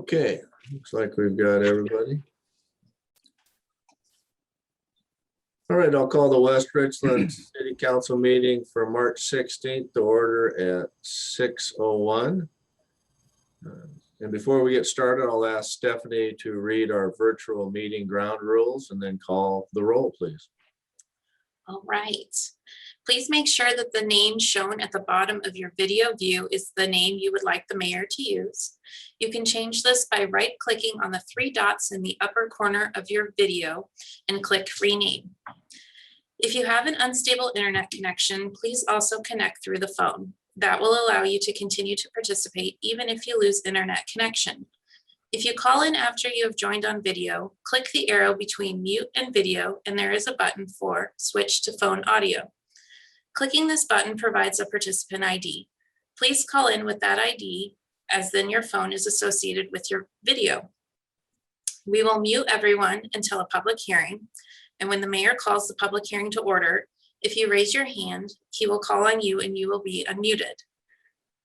Okay, looks like we've got everybody. All right, I'll call the West Richland City Council meeting for March 16th to order at 6:01. And before we get started, I'll ask Stephanie to read our virtual meeting ground rules and then call the roll, please. All right. Please make sure that the name shown at the bottom of your video view is the name you would like the mayor to use. You can change this by right-clicking on the three dots in the upper corner of your video and click Rename. If you have an unstable internet connection, please also connect through the phone. That will allow you to continue to participate even if you lose internet connection. If you call in after you have joined on video, click the arrow between mute and video, and there is a button for switch to phone audio. Clicking this button provides a participant ID. Please call in with that ID, as then your phone is associated with your video. We will mute everyone until a public hearing, and when the mayor calls the public hearing to order, if you raise your hand, he will call on you and you will be unmuted.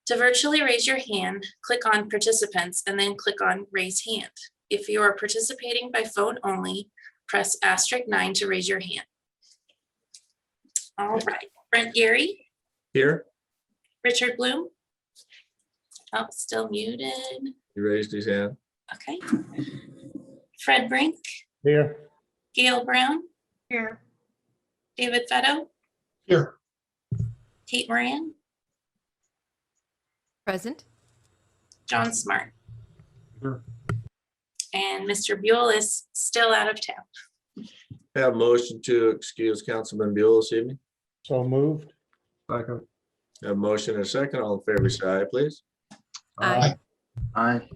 To virtually raise your hand, click on Participants and then click on Raise Hand. If you are participating by phone only, press *9 to raise your hand. All right, Brent Geary. Here, Richard Bloom. Oh, still muted. he raised his hand. Okay. Fred Brink. Here. Gail Brown. Here. David Fetto. Here. Kate Moran. Present. John Smart. Here. And Mr. Buell is still out of town. Have a motion to excuse Councilman Buell this evening. So moved. Second. Have a motion and a second. All in favor, say aye, please. Aye. Aye.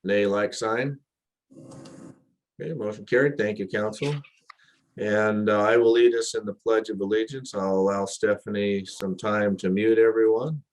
Nay, like sign. Okay, motion carried. Thank you, council. And I will lead us in the Pledge of Allegiance. I'll allow Stephanie some time to mute everyone.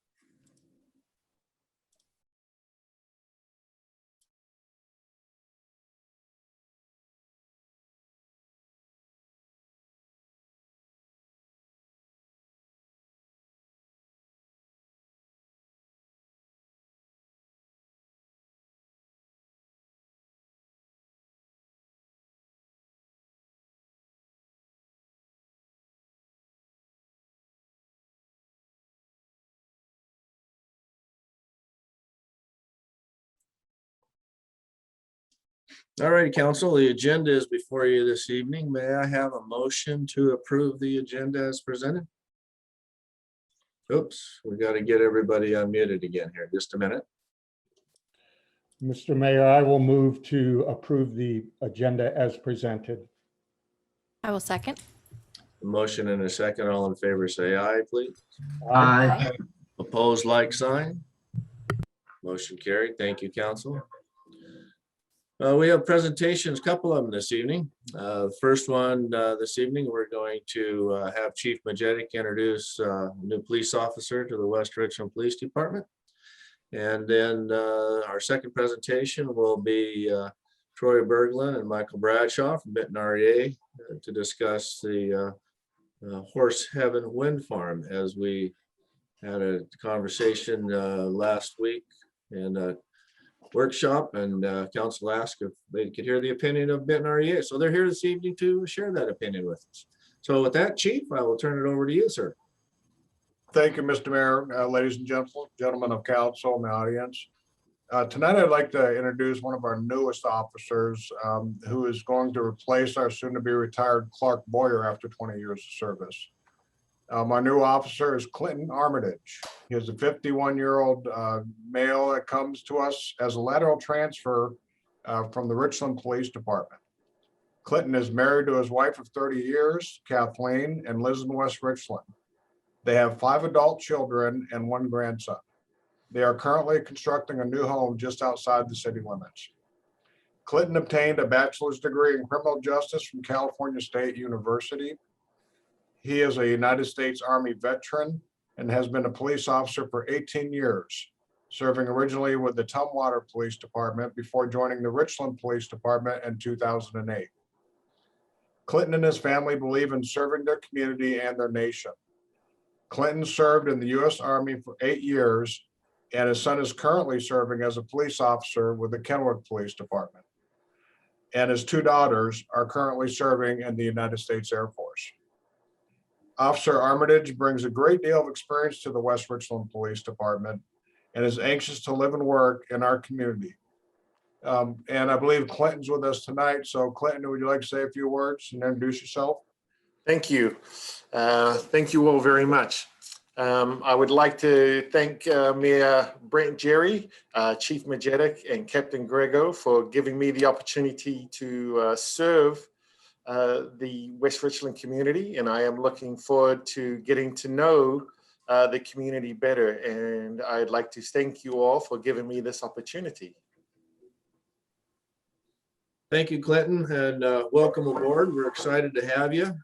All right, council, the agenda is before you this evening. May I have a motion to approve the agenda as presented? Oops, we got to get everybody unmuted again here. Just a minute. Mr. Mayor, I will move to approve the agenda as presented. I will second. A motion and a second. All in favor, say aye, please. Aye. Opposed, like sign. Motion carried. Thank you, council. We have presentations, a couple of them this evening. First one this evening, we're going to have Chief Majetic introduce a new police officer to the West Richland Police Department. And then our second presentation will be Troy Berglund and Michael Bradshaw from Benton REA to discuss the Horse Heaven Wind Farm, as we had a conversation last week and workshop, and council asked if they could hear the opinion of Benton REA. So they're here this evening to share that opinion with us. So with that, Chief, I will turn it over to you, sir. Thank you, Mr. Mayor, ladies and gentlemen of council and the audience. Tonight, I'd like to introduce one of our newest officers who is going to replace our soon-to-be retired Clark Boyer after 20 years of service. Our new officer is Clinton Armitage. He is a 51-year-old male that comes to us as a lateral transfer from the Richland Police Department. Clinton is married to his wife of 30 years, Kathleen, and lives in West Richland. They have 5 adult children and 1 grandson. They are currently constructing a new home just outside the city limits. Clinton obtained a bachelor's degree in criminal justice from California State University. He is a United States Army veteran and has been a police officer for 18 years, serving originally with the Tumwater Police Department before joining the Richland Police Department in 2008. Clinton and his family believe in serving their community and their nation. Clinton served in the U.S. Army for 8 years and his son is currently serving as a police officer with the Kennewick Police Department. And his 2 daughters are currently serving in the United States Air Force. Officer Armitage brings a great deal of experience to the West Richland Police Department and is anxious to live and work in our community. And I believe Clinton's with us tonight. So Clinton, would you like to say a few words and introduce yourself? Thank you. Thank you all very much. I would like to thank Mayor Brent Jerry, Chief Majetic, and Captain Grego for giving me the opportunity to serve the West Richland community. And I am looking forward to getting to know the community better. And I'd like to thank you all for giving me this opportunity. Thank you, Clinton, and welcome aboard. We're excited to have you.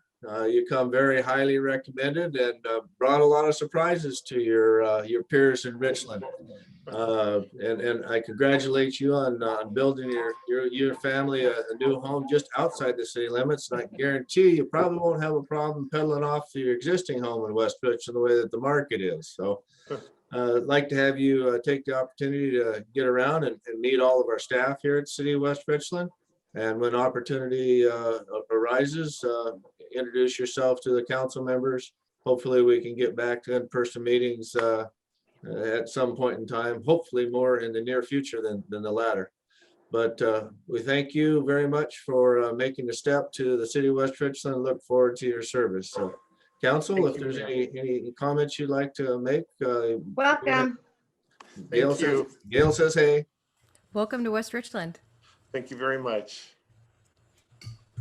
You come very highly recommended and brought a lot of surprises to your peers in Richland. And I congratulate you on building your family a new home just outside the city limits. And I guarantee you probably won't have a problem peddling off to your existing home in West Richland the way that the market is. So I'd like to have you take the opportunity to get around and meet all of our staff here at City of West Richland. And when opportunity arises, introduce yourself to the council members. Hopefully we can get back to in-person meetings at some point in time, hopefully more in the near future than the latter. But we thank you very much for making the step to the City of West Richland and look forward to your service. So council, if there's any comments you'd like to make. Welcome. Gail says hey. Welcome to West Richland. Thank you very much.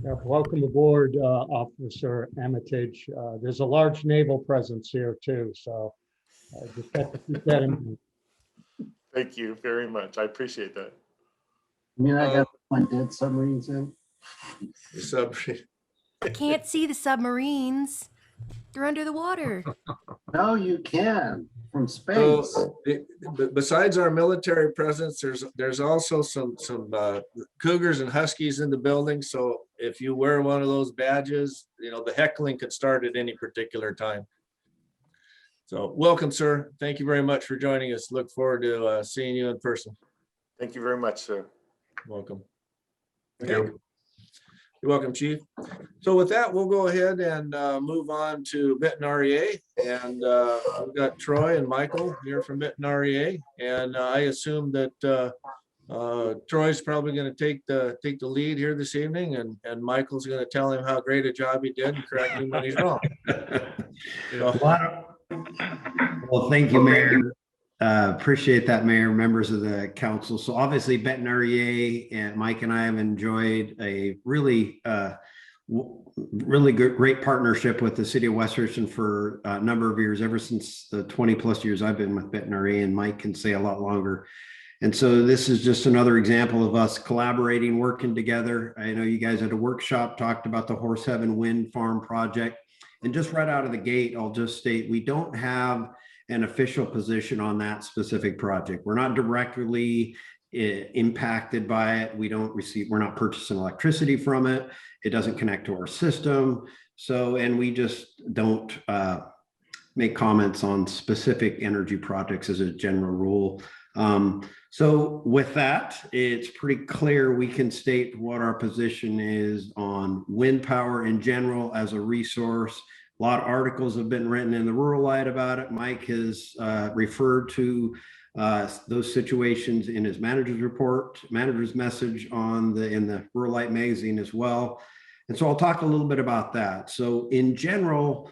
Yeah, welcome aboard, Officer Armitage. There's a large naval presence here too, so just have to keep that in mind. Thank you very much. I appreciate that. I mean, I got my dead submarines in. The submarine. Can't see the submarines. They're under the water. No, you can from space. So, besides our military presence, there's also some cougars and huskies in the building. So if you wear one of those badges, you know, the heckling could start at any particular time. So welcome, sir. Thank you very much for joining us. Look forward to seeing you in person. Thank you very much, sir. Welcome. Thank you. You're welcome, Chief. So with that, we'll go ahead and move on to Benton REA. And we've got Troy and Michael here from Benton REA. And I assume that Troy's probably going to take the lead here this evening, and Michael's going to tell him how great a job he did and correct him when he's wrong. So, well, thank you, Mayor. Appreciate that, Mayor, members of the council. So obviously Benton REA and Mike and I have enjoyed a really good, great partnership with the City of West Richland for a number of years, ever since the 20 plus years I've been with Benton REA, and Mike can say a lot longer. And so this is just another example of us collaborating, working together. I know you guys at a workshop talked about the Horse Heaven Wind Farm project. And just right out of the gate, I'll just state we don't have an official position on that specific project. We're not directly impacted by it. We're not purchasing electricity from it. It doesn't connect to our system. So, and we just don't make comments on specific energy projects as a general rule. So with that, it's pretty clear we can state what our position is on wind power in general as a resource. A lot of articles have been written in the Rural Light about it. Mike has referred to those situations in his manager's message in the Rural Light magazine as well. And so I'll talk a little bit about that. So in general,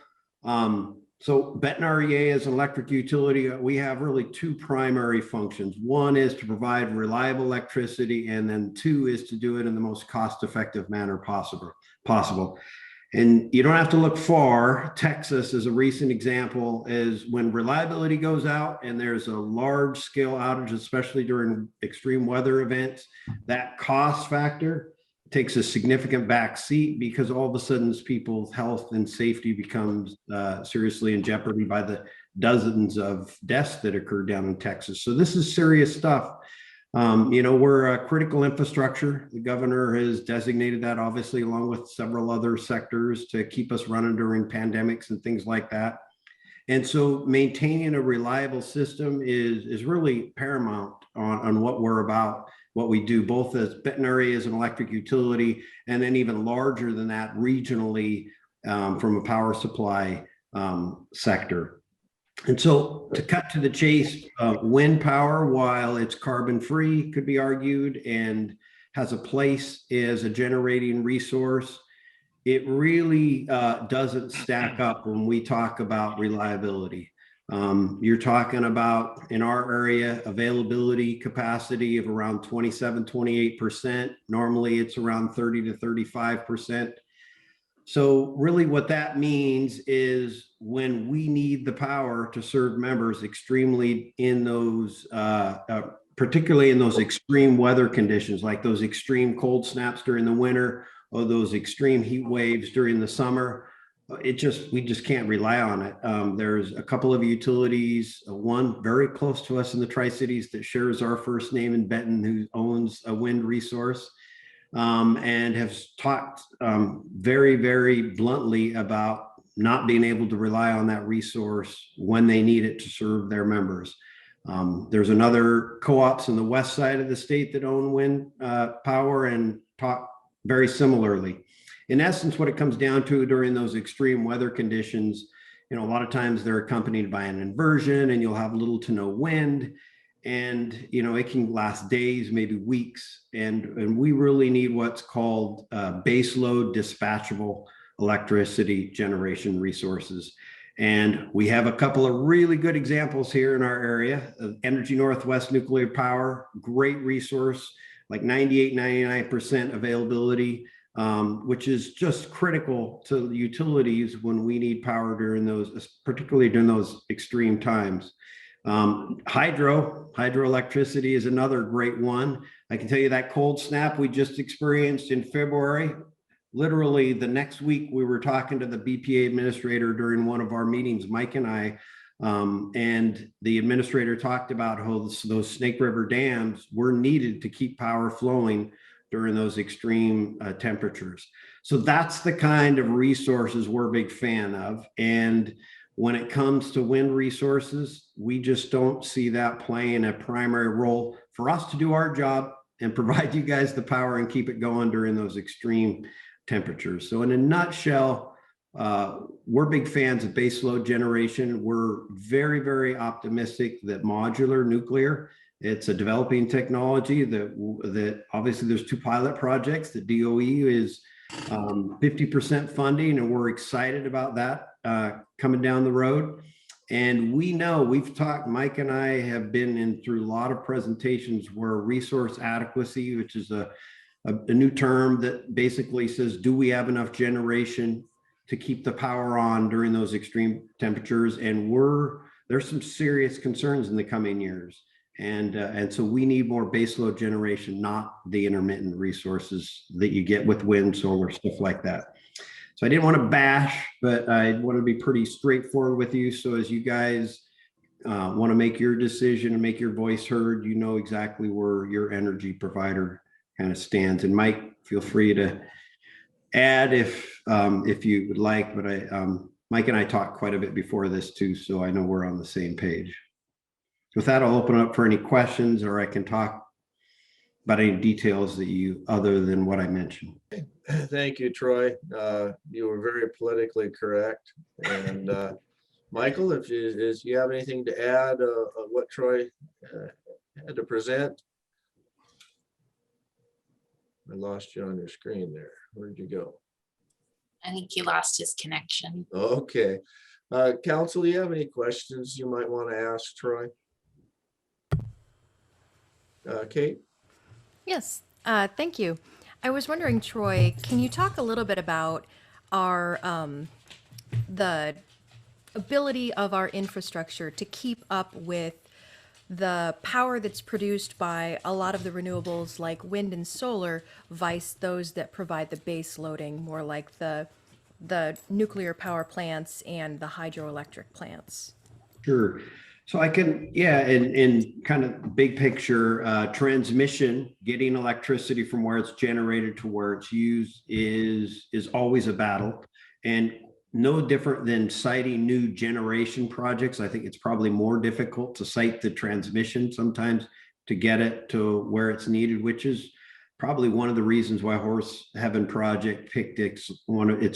so Benton REA as an electric utility, we have really two primary functions. One is to provide reliable electricity, and then two is to do it in the most cost-effective manner possible. And you don't have to look far. Texas is a recent example, is when reliability goes out and there's a large scale outage, especially during extreme weather events, that cost factor takes a significant back seat, because all of a sudden people's health and safety becomes seriously in jeopardy by the dozens of deaths that occurred down in Texas. So this is serious stuff. You know, we're a critical infrastructure. The governor has designated that, obviously, along with several other sectors, to keep us running during pandemics and things like that. And so maintaining a reliable system is really paramount on what we're about, what we do, both as Benton area as an electric utility, and then even larger than that regionally from a power supply sector. And so to cut to the chase, wind power, while it's carbon free, could be argued, and has a place as a generating resource, it really doesn't stack up when we talk about reliability. You're talking about, in our area, availability capacity of around 27, 28%. Normally it's around 30 to 35%. So really what that means is when we need the power to serve members extremely in those, particularly in those extreme weather conditions, like those extreme cold snaps during the winter or those extreme heat waves during the summer, we just can't rely on it. There's a couple of utilities, one very close to us in the Tri-Cities that shares our first name in Benton, who owns a wind resource. And have talked very, very bluntly about not being able to rely on that resource when they need it to serve their members. There's another co-ops in the west side of the state that own wind power and talk very similarly. In essence, what it comes down to during those extreme weather conditions, a lot of times they're accompanied by an inversion and you'll have little to no wind. And, it can last days, maybe weeks. And we really need what's called baseload dispatchable electricity generation resources. And we have a couple of really good examples here in our area of Energy Northwest Nuclear Power, great resource, like 98, 99% availability, which is just critical to the utilities when we need power during those, particularly during those extreme times. Hydroelectricity is another great one. I can tell you that cold snap we just experienced in February, literally the next week we were talking to the BPA administrator during one of our meetings, Mike and I, and the administrator talked about how those Snake River dams were needed to keep power flowing during those extreme temperatures. So that's the kind of resources we're a big fan of. And when it comes to wind resources, we just don't see that playing a primary role for us to do our job and provide you guys the power and keep it going during those extreme temperatures. So in a nutshell, we're big fans of baseload generation. We're very, very optimistic that modular nuclear, it's a developing technology that obviously there's 2 pilot projects that DOE is 50% funding, and we're excited about that coming down the road. And we know, we've talked, Mike and I have been through a lot of presentations where resource adequacy, which is a new term that basically says, do we have enough generation to keep the power on during those extreme temperatures? And there's some serious concerns in the coming years. And so we need more baseload generation, not the intermittent resources that you get with wind, solar, stuff like that. So I didn't want to bash, but I want to be pretty straightforward with you. So as you guys want to make your decision and make your voice heard, you know exactly where your energy provider kind of stands. And Mike, feel free to add if you would like, but Mike and I talked quite a bit before this too, so I know we're on the same page. With that, I'll open up for any questions, or I can talk about any details that other than what I mentioned. Thank you, Troy. You were very politically correct. And Michael, if you have anything to add of what Troy had to present. I lost you on your screen there. Where'd you go? I think he lost his connection. Okay. Council, do you have any questions you might want to ask Troy? Kate? Yes, thank you. I was wondering, Troy, can you talk a little bit about our the ability of our infrastructure to keep up with the power that's produced by a lot of the renewables like wind and solar, vice those that provide the base loading, more like the nuclear power plants and the hydroelectric plants? Sure. So I can, in kind of big picture, transmission, getting electricity from where it's generated to where it's used is always a battle. And no different than siting new generation projects. I think it's probably more difficult to site the transmission sometimes to get it to where it's needed, which is probably one of the reasons why Horse Heaven Project picked its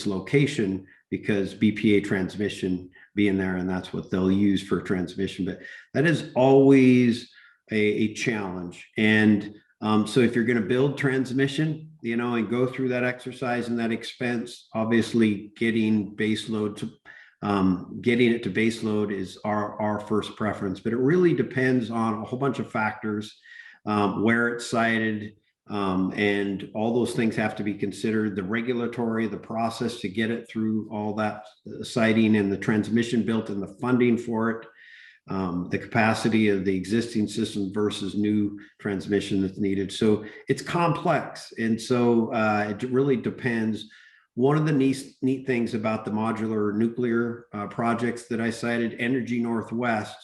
location, because BPA transmission being there, and that's what they'll use for transmission. But that is always a challenge. And so if you're going to build transmission, and go through that exercise and that expense, obviously getting it to base load is our first preference. But it really depends on a whole bunch of factors, where it's sited, and all those things have to be considered. The regulatory, the process to get it through all that siting, and the transmission built, and the funding for it, the capacity of the existing system versus new transmission that's needed. So it's complex. And so it really depends. One of the neat things about the modular nuclear projects that I cited, Energy Northwest,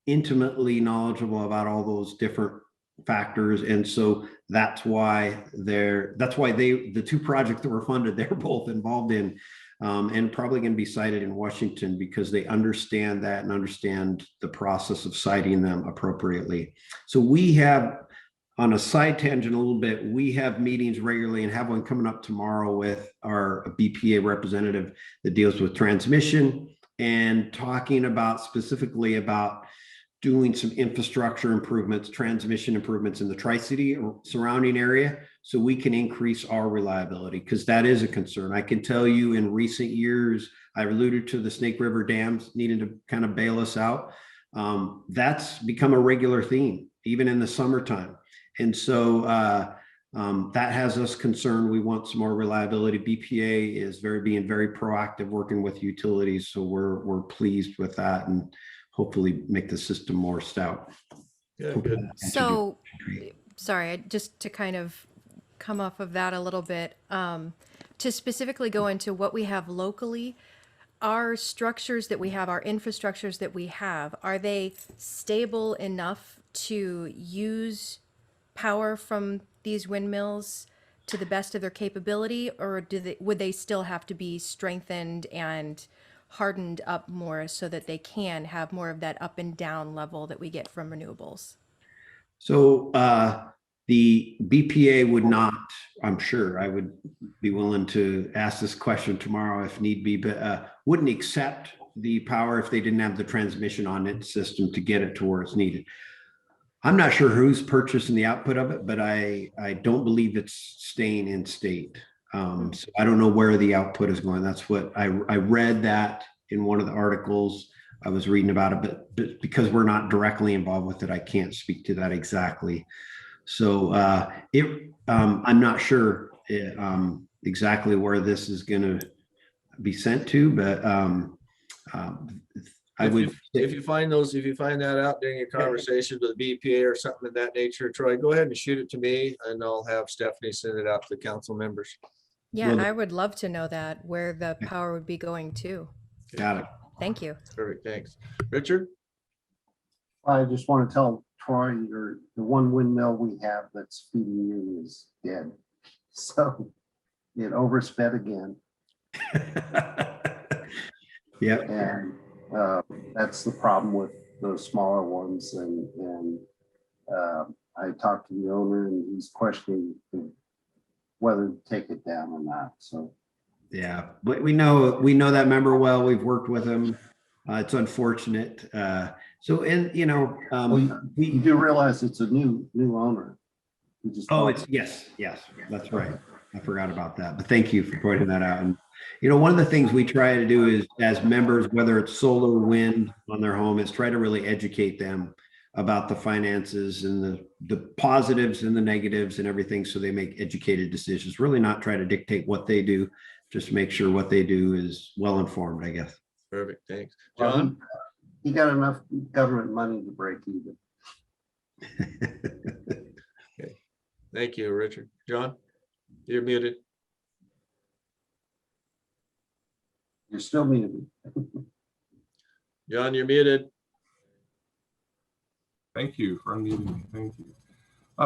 intimately knowledgeable about all those different factors. And so that's why the two projects that were funded, they're both involved in, and probably going to be cited in Washington, because they understand that and understand the process of citing them appropriately. So we have, on a side tangent a little bit, we have meetings regularly, and have one coming up tomorrow with our BPA representative that deals with transmission, and talking specifically about doing some infrastructure improvements, transmission improvements in the Tri-City or surrounding area, so we can increase our reliability, because that is a concern. I can tell you in recent years, I alluded to the Snake River dams needing to kind of bail us out. That's become a regular theme, even in the summertime. And so that has us concerned. We want some more reliability. BPA is being very proactive, working with utilities. So we're pleased with that, and hopefully make the system more stout. Yeah, good. So, sorry, just to kind of come off of that a little bit, to specifically go into what we have locally, our structures that we have, our infrastructures that we have, are they stable enough to use power from these windmills to the best of their capability, or would they still have to be strengthened and hardened up more so that they can have more of that up and down level that we get from renewables? So the BPA would not, I'm sure I would be willing to ask this question tomorrow if need be, but wouldn't accept the power if they didn't have the transmission on its system to get it to where it's needed. I'm not sure who's purchasing the output of it, but I don't believe it's staying in state. So I don't know where the output is going. That's what I read that in one of the articles I was reading about it, but because we're not directly involved with it, I can't speak to that exactly. So I'm not sure exactly where this is going to be sent to, but If you find that out during your conversation with the BPA or something of that nature, Troy, go ahead and shoot it to me, and I'll have Stephanie send it out to the council members. Yeah, I would love to know that, where the power would be going to. Got it. Thank you. Perfect, thanks. Richard? I just want to tell Troy, the one windmill we have that's feeding you is dead. So it oversped again. Yep. And that's the problem with those smaller ones. And I talked to the owner, and he's questioning whether to take it down or not. So Yeah, but we know that member well. We've worked with him. It's unfortunate. So, and you do realize it's a new owner. yes, that's right. I forgot about that, but thank you for pointing that out. And one of the things we try to do is, as members, whether it's solar, wind on their home, is try to really educate them about the finances and the positives and the negatives and everything, so they make educated decisions. Really not try to dictate what they do, just make sure what they do is well informed, I guess. Perfect, thanks. Well, John? he got enough government money to break even. Okay. Thank you, Richard. John, you're muted. You're still muted. John, you're muted. Thank you for unmuting me. Thank you.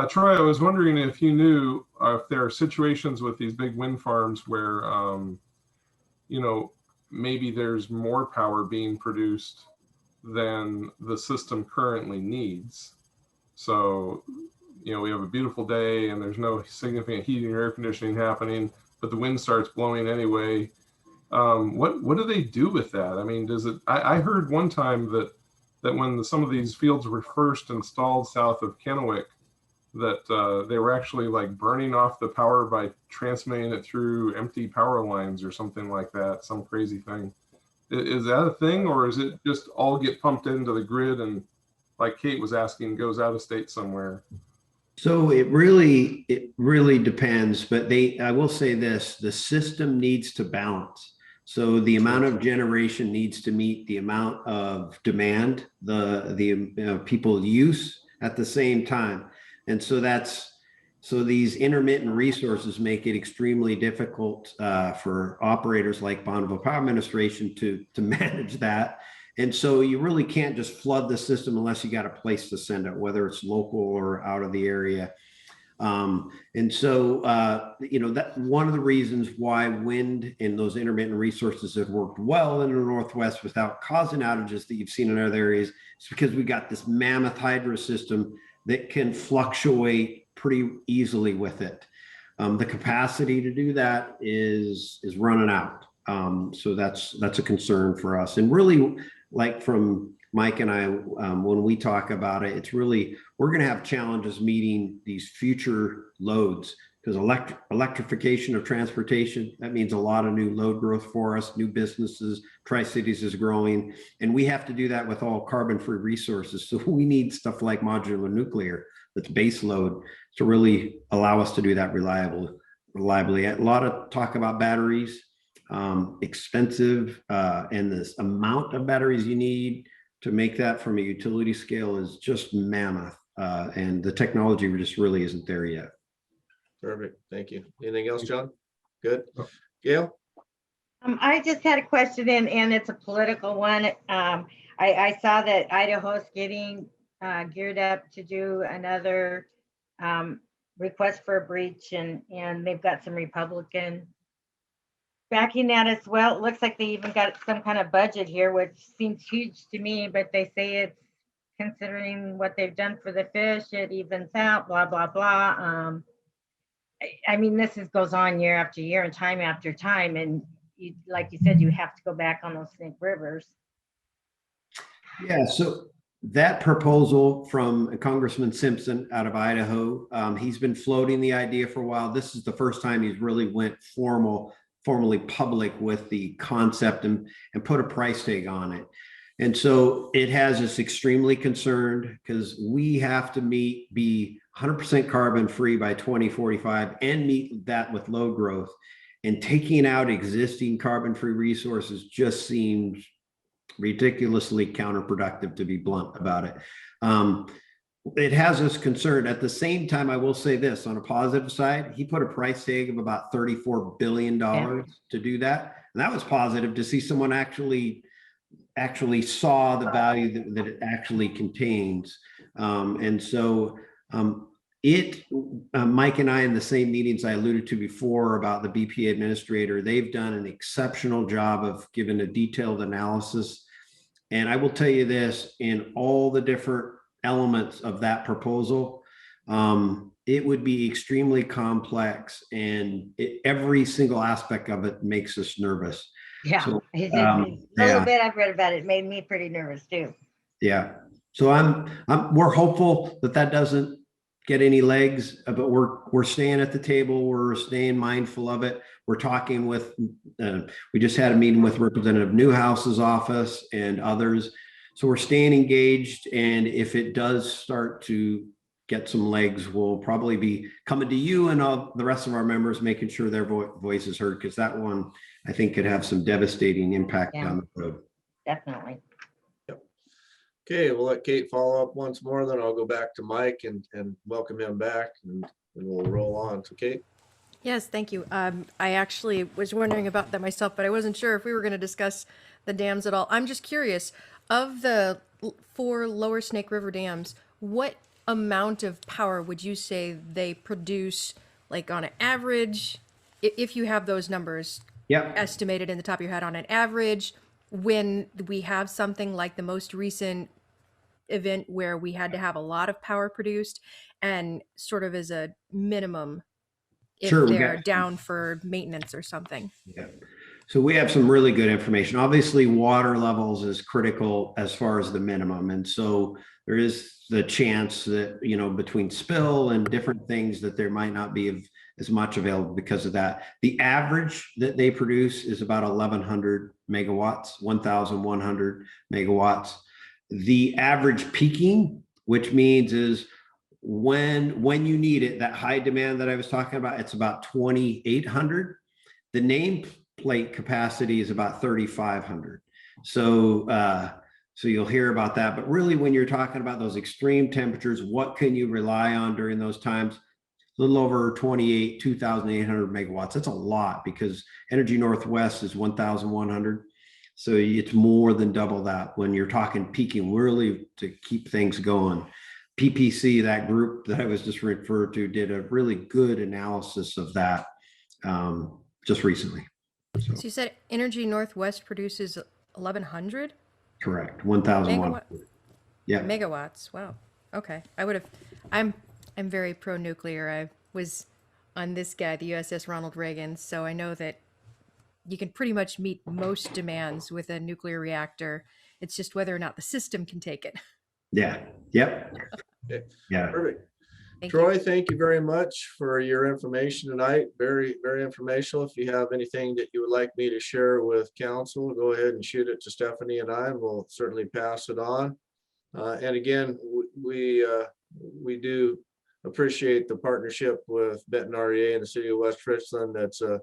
Troy, I was wondering if you knew if there are situations with these big wind farms where, maybe there's more power being produced than the system currently needs. So, we have a beautiful day and there's no significant heating or air conditioning happening, but the wind starts blowing anyway. What do they do with that? I mean, I heard one time that when some of these fields were first installed south of Kennewick, that they were actually like burning off the power by transmitting it through empty power lines or something like that, some crazy thing. Is that a thing, or is it just all get pumped into the grid and, like Kate was asking, goes out of state somewhere? So it really depends, but I will say this, the system needs to balance. So the amount of generation needs to meet the amount of demand, the people use at the same time. And so these intermittent resources make it extremely difficult for operators like Bonneville Power Administration to manage that. And so you really can't just flood the system unless you got a place to send it, whether it's local or out of the area. And so, that one of the reasons why wind and those intermittent resources have worked well in the Northwest without causing outages that you've seen in other areas is because we got this mammoth hydro system that can fluctuate pretty easily with it. The capacity to do that is running out. So that's a concern for us. And really, like from Mike and I, when we talk about it, it's really, we're going to have challenges meeting these future loads because electrification of transportation, that means a lot of new load growth for us, new businesses, Tri-Cities is growing, and we have to do that with all carbon-free resources. So we need stuff like modular nuclear that's base load to really allow us to do that reliably. A lot of talk about batteries, expensive, and this amount of batteries you need to make that from a utility scale is just mammoth. And the technology just really isn't there yet. Perfect. Thank you. Anything else, John? Good. Gail? I just had a question and it's a political one. I saw that Idaho's getting geared up to do another request for a breach and they've got some Republican backing that as well. It looks like they even got some kind of budget here, which seems huge to me, but they say it's considering what they've done for the fish, it evens out, blah, blah, blah. I mean, this goes on year after year and time after time. And like you said, you have to go back on those Snake Rivers. Yeah, so that proposal from Congressman Simpson out of Idaho, he's been floating the idea for a while. This is the first time he's really went formally public with the concept and put a price tag on it. And so it has us extremely concerned because we have to be 100% carbon free by 2045 and meet that with load growth. And taking out existing carbon free resources just seems ridiculously counterproductive, to be blunt about it. It has us concerned. At the same time, I will say this, on a positive side, he put a price tag of about $34 billion to do that. And that was positive to see someone actually saw the value that it actually contains. And so Mike and I, in the same meetings I alluded to before about the BPA administrator, they've done an exceptional job of giving a detailed analysis. And I will tell you this, in all the different elements of that proposal, it would be extremely complex and every single aspect of it makes us nervous. Yeah, So, a little bit I've read about it made me pretty nervous too. Yeah. So we're hopeful that doesn't get any legs, but we're staying at the table. We're staying mindful of it. We're talking with, we just had a meeting with Representative Newhouse's office and others. So we're staying engaged. And if it does start to get some legs, we'll probably be coming to you and all the rest of our members, making sure their voice is heard, because that one, I think, could have some devastating impact down the road. Definitely. Okay, we'll let Kate follow up once more, then I'll go back to Mike and welcome him back and we'll roll on. So Kate? Yes, thank you. I actually was wondering about that myself, but I wasn't sure if we were going to discuss the dams at all. I'm just curious, of the 4 lower Snake River dams, what amount of power would you say they produce, like on an average, if you have those numbers? Yep. estimated in the top of your head on an average when we have something like the most recent event where we had to have a lot of power produced, and sort of as a minimum if Sure, we they're got- down for maintenance or something. Yeah. So we have some really good information. Obviously, water levels is critical as far as the minimum. And so there is the chance that, you know, between spill and different things that there might not be as much available because of that. The average that they produce is about 1,100 megawatts, 1,100 megawatts. The average peaking, which means is when you need it, that high demand that I was talking about, it's about 2,800. The nameplate capacity is about 3,500. So you'll hear about that. But really, when you're talking about those extreme temperatures, what can you rely on during those times? A little over 2,800 megawatts. That's a lot because Energy Northwest is 1,100. So it's more than double that when you're talking peaking, really to keep things going. PPC, that group that I was just referred to, did a really good analysis of that just recently. So, So you said Energy Northwest produces 1,100 correct, 1,100. Yeah. megawatts. Wow. Okay. I'm very pro nuclear. I was on this guy, the USS Ronald Reagan, so I know that you can pretty much meet most demands with a nuclear reactor. It's just whether or not the system can take it. Yeah. Yep. Okay. Yeah. Perfect. Thank Troy, you. thank you very much for your information tonight. Very, very informational. If you have anything that you would like me to share with council, go ahead and shoot it to Stephanie and I, and we'll certainly pass it on. And again, we do appreciate the partnership with Benton REA and the city of West Richland. It's a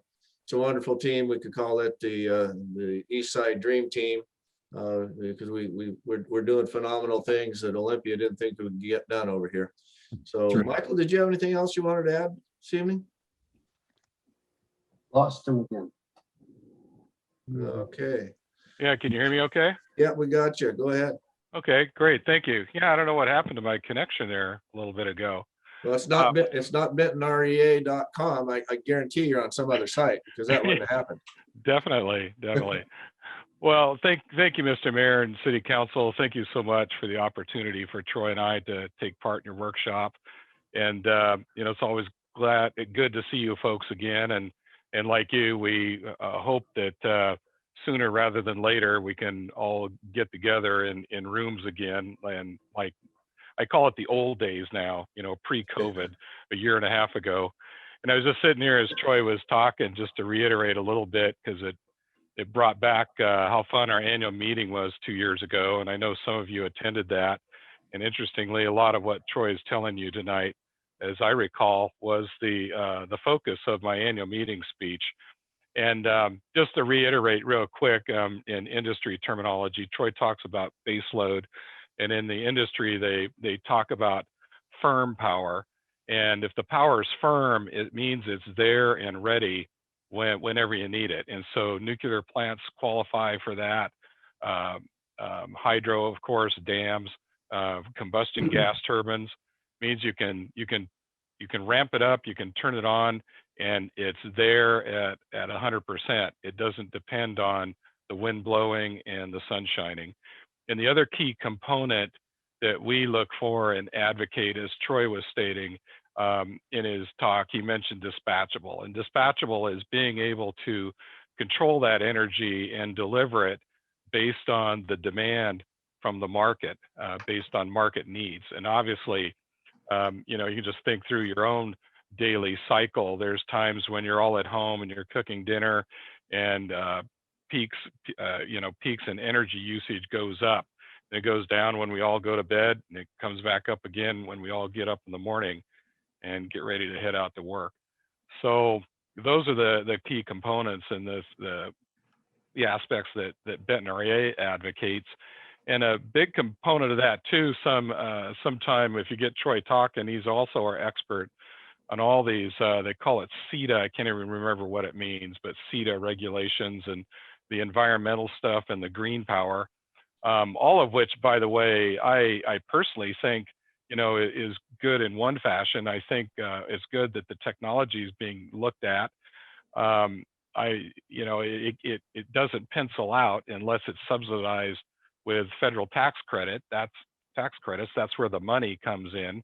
wonderful team. We could call it the East Side Dream Team because we're doing phenomenal things that Olympia didn't think we would get done over here. So, Sure. Michael, did you have anything else you wanted to add this evening? Lost him again. Okay. Yeah, can you hear me okay? Yeah, we got you. Go ahead. Okay, great, thank you. Yeah, I don't know what happened to my connection there a little bit ago. Well, it's not BentonREA.com. I guarantee you're on some other site because that wouldn't have happened. Definitely, definitely. Well, thank you, Mr. Mayor and City Council. Thank you so much for the opportunity for Troy and I to take part in your workshop. And you know, it's always good to see you folks again. And like you, we hope that sooner rather than later we can all get together in rooms again. And like I call it the old days now, you know, pre-COVID, a year and a half ago. And I was just sitting here as Troy was talking, just to reiterate a little bit, because it brought back how fun our annual meeting was 2 years ago. And I know some of you attended that. And interestingly, a lot of what Troy is telling you tonight, as I recall, was the focus of my annual meeting speech. And just to reiterate real quick, in industry terminology, Troy talks about base load. And in the industry, they talk about firm power. And if the power is firm, it means it's there and ready whenever you need it. And so nuclear plants qualify for that. Hydro, of course, dams, combustion gas turbines means you can ramp it up, you can turn it on, and it's there at 100%. It doesn't depend on the wind blowing and the sun shining. And the other key component that we look for and advocate, as Troy was stating in his talk, he mentioned dispatchable. And dispatchable is being able to control that energy and deliver it based on the demand from the market, based on market needs. And obviously, you know, you can just think through your own daily cycle. There's times when you're all at home and you're cooking dinner and peaks in energy usage goes up. And it goes down when we all go to bed, and it comes back up again when we all get up in the morning and get ready to head out to work. So those are the key components and the aspects that Benton REA advocates. And a big component of that too, sometime if you get Troy talking, he's also our expert on all these, they call it CETA, I can't even remember what it means, but CETA regulations and the environmental stuff and the green power, all of which, by the way, I personally think, you know, is good in one fashion. I think it's good that the technology is being looked at. it doesn't pencil out unless it's subsidized with federal tax credit. That's tax credits. That's where the money comes in.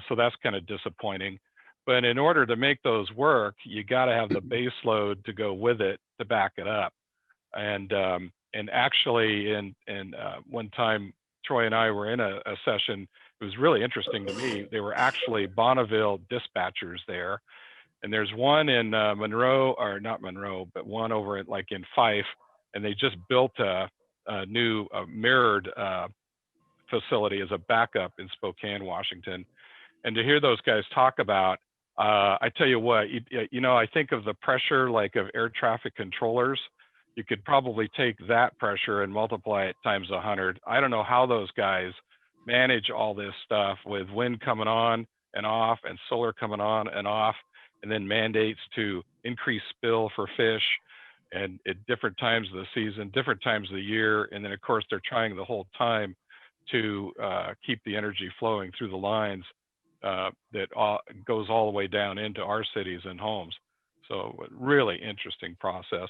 So that's kind of disappointing. But in order to make those work, you got to have the base load to go with it to back it up. And actually, one time Troy and I were in a session. It was really interesting to me. They were actually Bonneville dispatchers there, and there's one in Monroe, or not Monroe, but one over at like in Fife, and they just built a new mirrored facility as a backup in Spokane, Washington. And to hear those guys talk about, I tell you what, I think of the pressure like of air traffic controllers. You could probably take that pressure and multiply it times 100. I don't know how those guys manage all this stuff with wind coming on and off and solar coming on and off, and then mandates to increase spill for fish and at different times of the season, different times of the year. And then of course they're trying the whole time to keep the energy flowing through the lines that goes all the way down into our cities and homes. So really interesting process.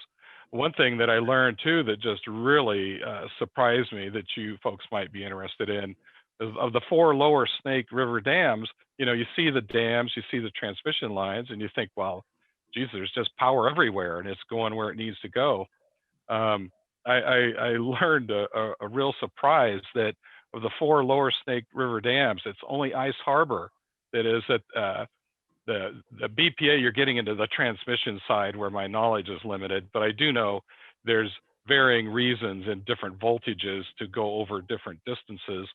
One thing that I learned too that just really surprised me that you folks might be interested in is of the 4 lower Snake River dams, you see the dams, you see the transmission lines, and you think, well, geez, there's just power everywhere and it's going where it needs to go. I learned a real surprise that of the 4 lower Snake River dams, it's only Ice Harbor that is at the BPA. You're getting into the transmission side where my knowledge is limited, but I do know there's varying reasons and different voltages to go over different distances.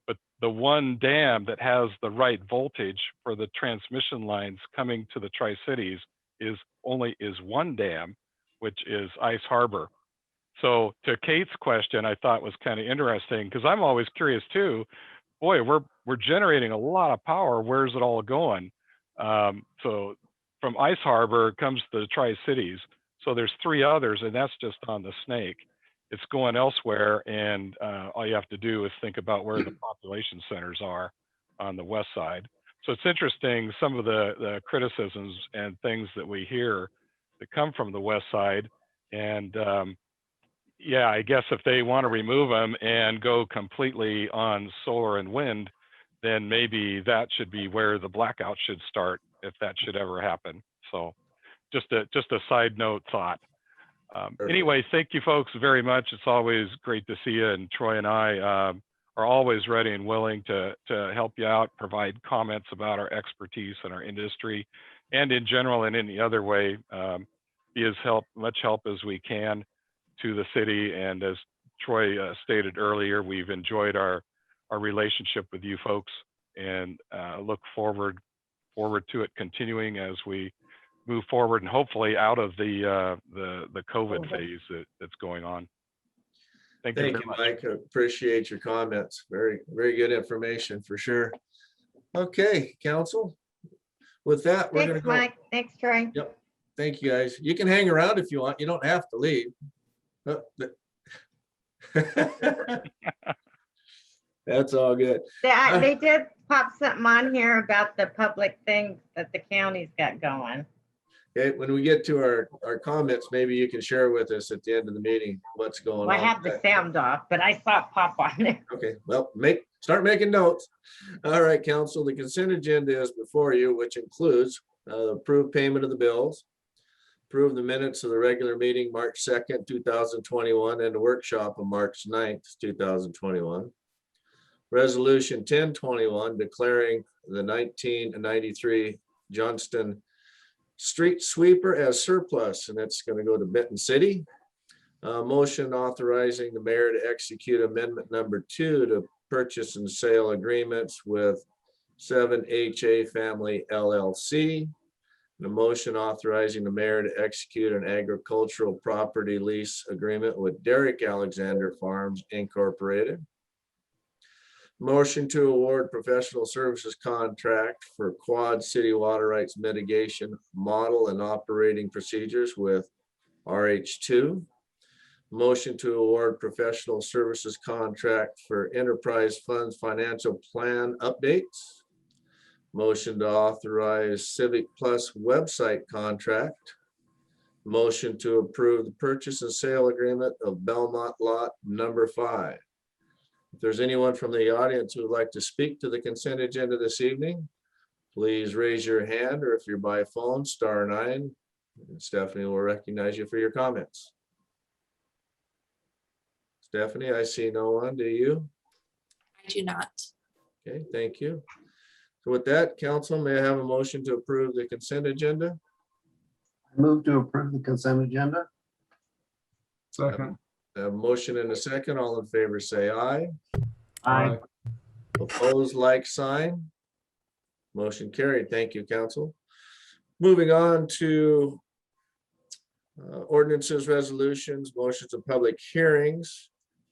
But the one dam that has the right voltage for the transmission lines coming to the Tri-Cities is one dam, which is Ice Harbor. So to Kate's question, I thought was kind of interesting because I'm always curious too. Boy, we're generating a lot of power. Where's it all going? So from Ice Harbor comes the Tri-Cities. So there's 3 others, and that's just on the Snake. It's going elsewhere, and all you have to do is think about where the population centers are on the west side. So it's interesting, some of the criticisms and things that we hear that come from the west side. And yeah, I guess if they want to remove them and go completely on solar and wind, then maybe that should be where the blackout should start if that should ever happen. So just a side note thought. Anyway, thank you folks very much. It's always great to see you, and Troy and I are always ready and willing to help you out, provide comments about our expertise and our industry, and in general in any other way, be as much help as we can to the city. And as Troy stated earlier, we've enjoyed our relationship with you folks, and look forward to it continuing as we move forward and hopefully out of the COVID phase that's going on. Thank you very much. Mike. I appreciate your comments. Very, very good information for sure. Okay, council. With that, we're going to Thanks, go. Mike. Thanks, Troy. Yep. Thank you, guys. You can hang around if you want. You don't have to leave. That's all good. They did pop something on here about the public things that the county's got going. Okay, when we get to our comments, maybe you can share with us at the end of the meeting what's going Well, I on. have the sound off, but I saw it pop on there. Okay, well, start making notes. All right, council, the consent agenda is before you, which includes approved payment of the bills, approve the minutes of the regular meeting, March 2nd, 2021, and the workshop of March 9th, 2021. Resolution 1021 declaring the 1993 Johnston street sweeper as surplus, and it's going to go to Benton City. Motion authorizing the mayor to execute amendment number 2 to purchase and sale agreements with 7HA Family LLC. And a motion authorizing the mayor to execute an agricultural property lease agreement with Derrick Alexander Farms Incorporated. Motion to award professional services contract for Quad City water rights mitigation model and operating procedures with RH2. Motion to award professional services contract for enterprise funds financial plan updates. Motion to authorize Civic Plus website contract. motion to approve the purchase and sale agreement of Belmont Lot number 5. If there's anyone from the audience who would like to speak to the consent agenda this evening, please raise your hand, or if you're by phone, *9. And Stephanie will recognize you for your comments. Stephanie, I see no one. Do you? I do not. Okay, thank you. So with that, council, may I have a motion to approve the consent agenda? Move to approve the consent agenda. Second. I have a motion and a second. All in favor, say aye. Aye. Opposed, like sign. Motion carried. Thank you, council. Moving on to ordinances, resolutions, motions, and public hearings.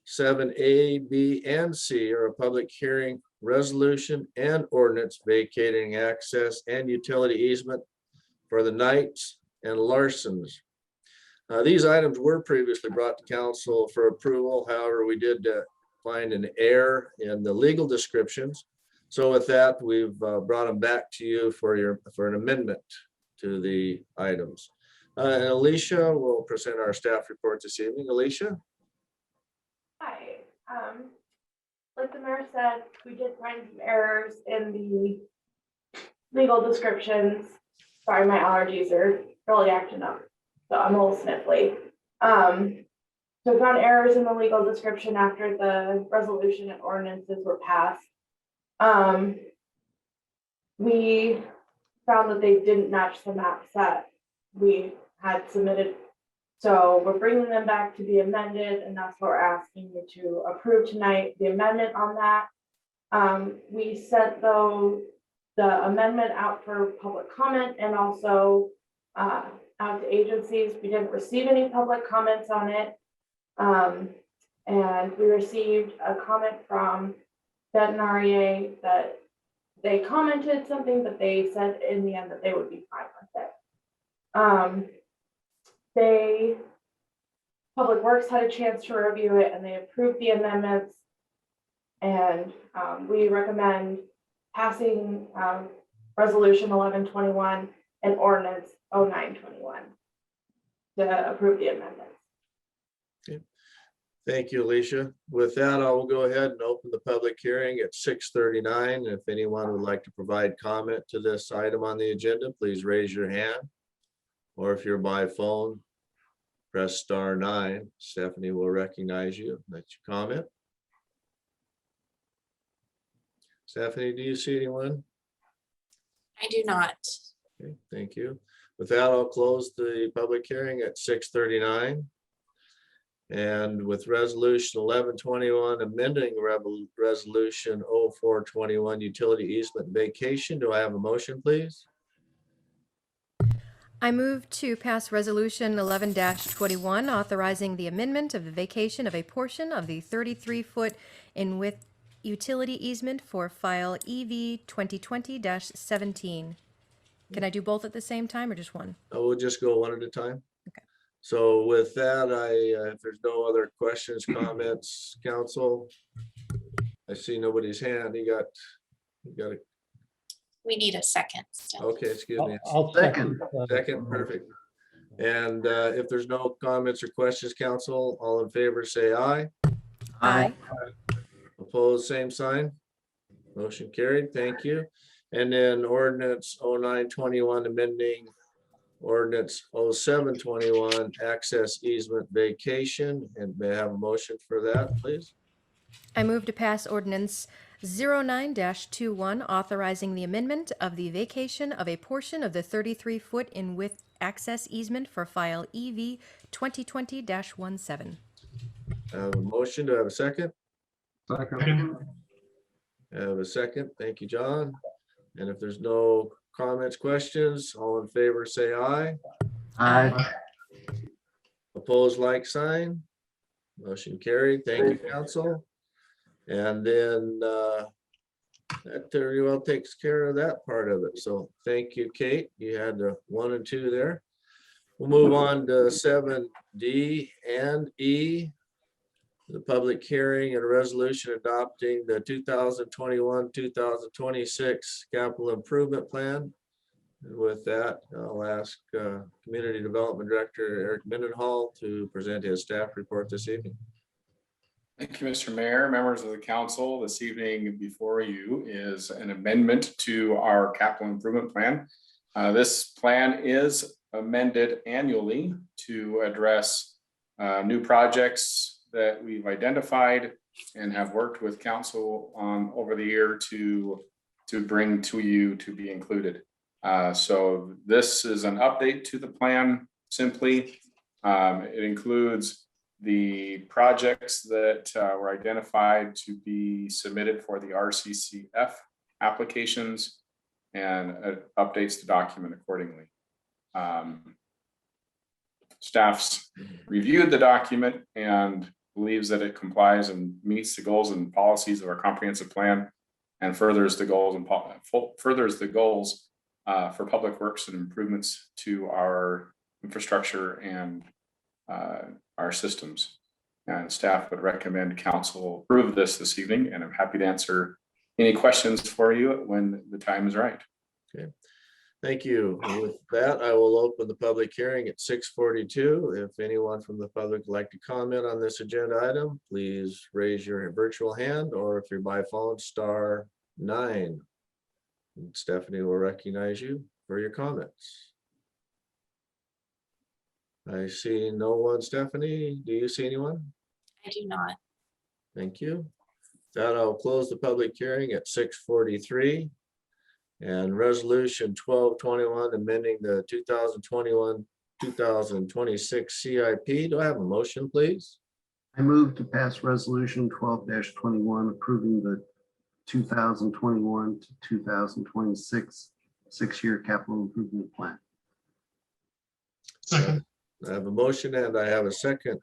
7A, B, and C are a public hearing, resolution, and ordinance vacating access and utility easement for the Knights and Larsons. These items were previously brought to council for approval. However, we did find an error in the legal descriptions. So with that, we've brought them back to you for an amendment to the items. And Alicia will present our staff report this evening. Alicia? Hi. Like the mayor said, we did find some errors in the legal descriptions. Sorry, my allergies are really acting up, so I'm a little sniffly. So we found errors in the legal description after the resolution and ordinances were passed. We found that they didn't match the map set we had submitted. So we're bringing them back to be amended, and that's what we're asking you to approve tonight, the amendment on that. We sent though the amendment out for public comment and also out to agencies. We didn't receive any public comments on it. And we received a comment from Benton REA that they commented something, but they said in the end that they would be fine with it. Public Works had a chance to review it and they approved the amendments. And we recommend passing resolution 1121 and ordinance 0921 to approve the amendments. Okay. Thank you, Alicia. With that, I will go ahead and open the public hearing at 6:39. If anyone would like to provide comment to this item on the agenda, please raise your hand. Or if you're by phone, press *9. Stephanie will recognize you. Let you comment. Stephanie, do you see anyone? I do not. Okay, thank you. With that, I'll close the public hearing at 6:39. And with resolution 1121, amending resolution 0421, utility easement vacation, do I have a motion, please? I move to pass resolution 11-21, authorizing the amendment of the vacation of a portion of the 33-foot in width utility easement for file EV 2020-17. Can I do both at the same time or just one? We'll just go one at a time. Okay. So with that, if there's no other questions, comments, council, I see nobody's hand. You got a, We need a second still. okay, excuse me. I'll second. Second, perfect. And if there's no comments or questions, council, all in favor, say aye. Aye. Opposed, same sign. Motion carried. Thank you. And then ordinance 0921 amending ordinance 0721 access easement vacation. And may I have a motion for that, please? I move to pass ordinance 09-21, authorizing the amendment of the vacation of a portion of the 33-foot in width access easement for file EV 2020-17. I have a motion. Do I have a second? Second. I have a second. Thank you, John. And if there's no comments, questions, all in favor, say aye. Aye. Opposed, like sign. Motion carried. Thank you, council. And then that very well takes care of that part of it. So thank you, Kate. You had the 1 and 2 there. We'll move on to 7D and E. The public hearing and resolution adopting the 2021-2026 capital improvement plan. With that, I'll ask Community Development Director Eric Mendenhall to present his staff report this evening. Thank you, Mr. Mayor, members of the council. This evening before you is an amendment to our capital improvement plan. This plan is amended annually to address new projects that we've identified and have worked with council on over the year to bring to you to be included. So this is an update to the plan simply. It includes the projects that were identified to be submitted for the RCCF applications and updates the document accordingly. Staff's reviewed the document and believes that it complies and meets the goals and policies of our comprehensive plan and furthers the goals for public works and improvements to our infrastructure and our systems. And staff would recommend council approve this evening, and I'm happy to answer any questions for you when the time is right. Okay, thank you. And with that, I will open the public hearing at 6:42. If anyone from the public would like to comment on this agenda item, please raise your virtual hand, or if you're by phone, star 9. And Stephanie will recognize you for your comments. I see no one. Stephanie, do you see anyone? I do not. Thank you. That I'll close the public hearing at 6:43. And resolution 1221 amending the 2021-2026 CIP. Do I have a motion, please? I move to pass resolution 12-21 approving the 2021 to 2026 6-year capital improvement plan. Second. I have a motion and I have a second.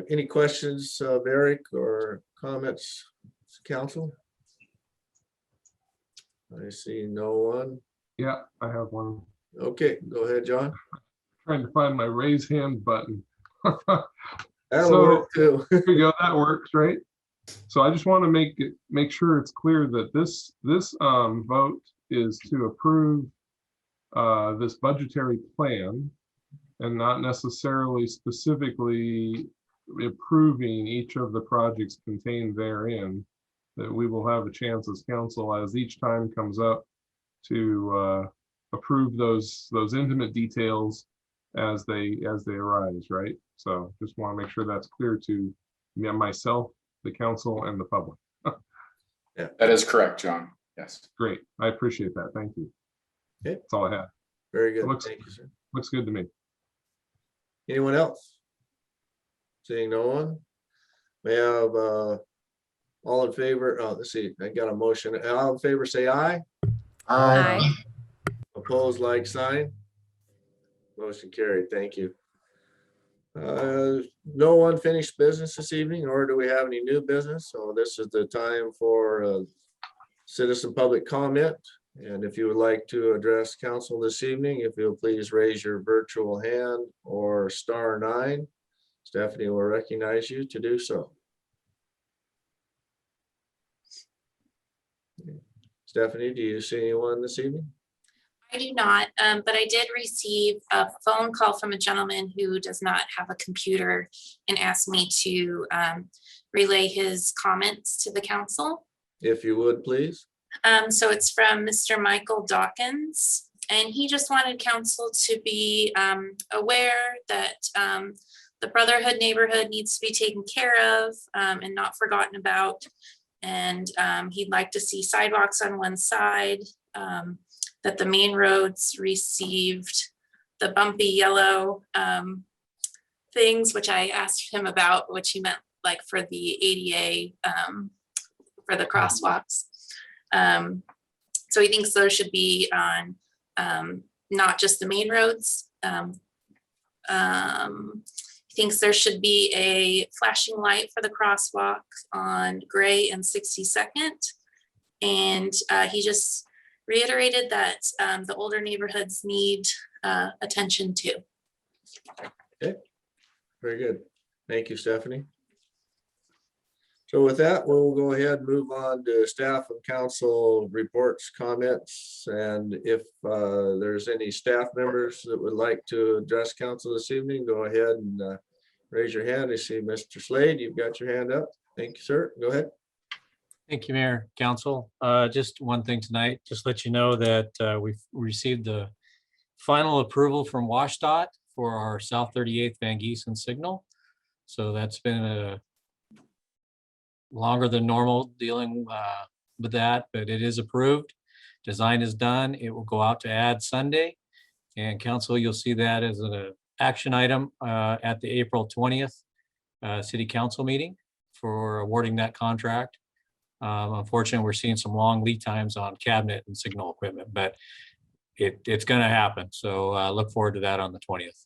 Any questions of Eric or comments, council? I see no one. Yeah, I have one. Okay, go ahead, John. Trying to find my raise hand button. That'll work too. There we go, that works, right? So I just want to make sure it's clear that this vote is to approve this budgetary plan and not necessarily specifically approving each of the projects contained therein. That we will have a chance as council as each time comes up to approve those intimate details as they arise, right? So just want to make sure that's clear to myself, the council, and the public. Yeah, that is correct, John. Yes. Great. I appreciate that. Thank you. Okay. That's all I have. Very good. Looks, Thank you, sir. looks good to me. Anyone else? Seeing no one? We have all in favor. Oh, let's see. I got a motion. All in favor, say aye. Aye. Opposed, like sign. Motion carried. Thank you. No unfinished business this evening, nor do we have any new business. So this is the time for citizen public comment. And if you would like to address council this evening, if you'll please raise your virtual hand or star 9. Stephanie will recognize you to do so. Stephanie, do you see anyone this evening? I do not, but I did receive a phone call from a gentleman who does not have a computer and asked me to relay his comments to the council. If you would, please. So it's from Mr. Michael Dawkins, and he just wanted council to be aware that the Brotherhood neighborhood needs to be taken care of and not forgotten about. And he'd like to see sidewalks on one side, that the main roads received the bumpy yellow things, which I asked him about, which he meant like for the ADA, for the crosswalks. So he thinks those should be on not just the main roads. He thinks there should be a flashing light for the crosswalk on Gray and 62nd. And he just reiterated that the older neighborhoods need attention too. Okay, very good. Thank you, Stephanie. So with that, we'll go ahead and move on to staff and council reports, comments. And if there's any staff members that would like to address council this evening, go ahead and raise your hand. I see Mr. Slade, you've got your hand up. Thank you, sir. Go ahead. Thank you, Mayor, Council. Just one thing tonight, just let you know that we've received the final approval from WashDOT for our South 38th Van Giesen signal. So that's been a longer than normal dealing with that, but it is approved. Design is done. It will go out to add Sunday. And council, you'll see that as an action item at the April 20th City Council meeting for awarding that contract. Unfortunately, we're seeing some long lead times on cabinet and signal equipment, but it's going to happen. So look forward to that on the 20th.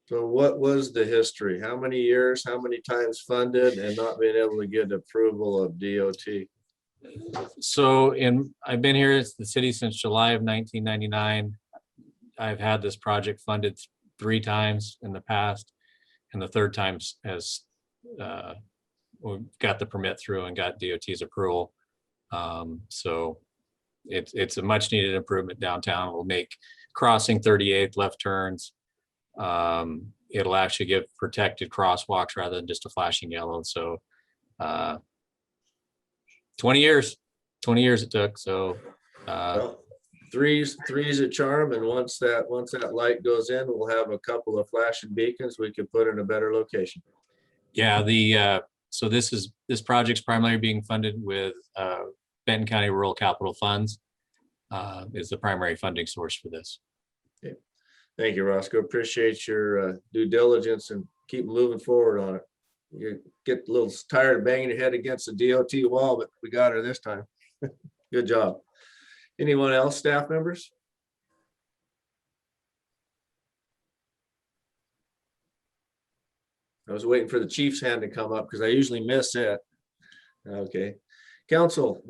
So what was the history? How many years, how many times funded and not being able to get approval of DOT? So I've been here at the city since July of 1999. I've had this project funded 3 times in the past, and the third time has we got the permit through and got DOT's approval. So it's a much needed improvement downtown. We'll make crossing 38th left turns. It'll actually give protected crosswalks rather than just a flashing yellow. So 20 years it took. So Well, three's a charm, and once that light goes in, we'll have a couple of flashing beacons we could put in a better location. yeah, so this project's primarily being funded with Benton County Rural Capital Funds is the primary funding source for this. Okay. Thank you, Roscoe. Appreciate your due diligence and keep moving forward on it. You get a little tired of banging your head against the DOT wall, but we got her this time. Good job. Anyone else, staff members? I was waiting for the chief's hand to come up because I usually miss it. Okay. Council,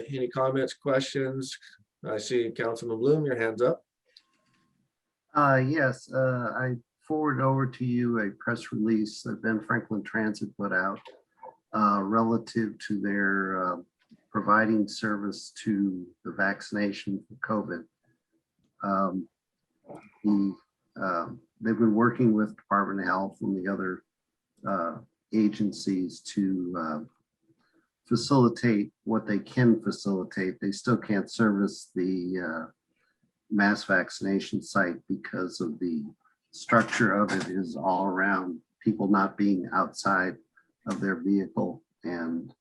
any comments, questions? I see Councilman Bloom, your hand's up. Yes, I forwarded over to you a press release that Ben Franklin Transit put out relative to their providing service to the vaccination for COVID. They've been working with Department of Health and the other agencies to facilitate what they can facilitate. They still can't service the mass vaccination site because of the structure of it is all around people not being outside of their vehicle, and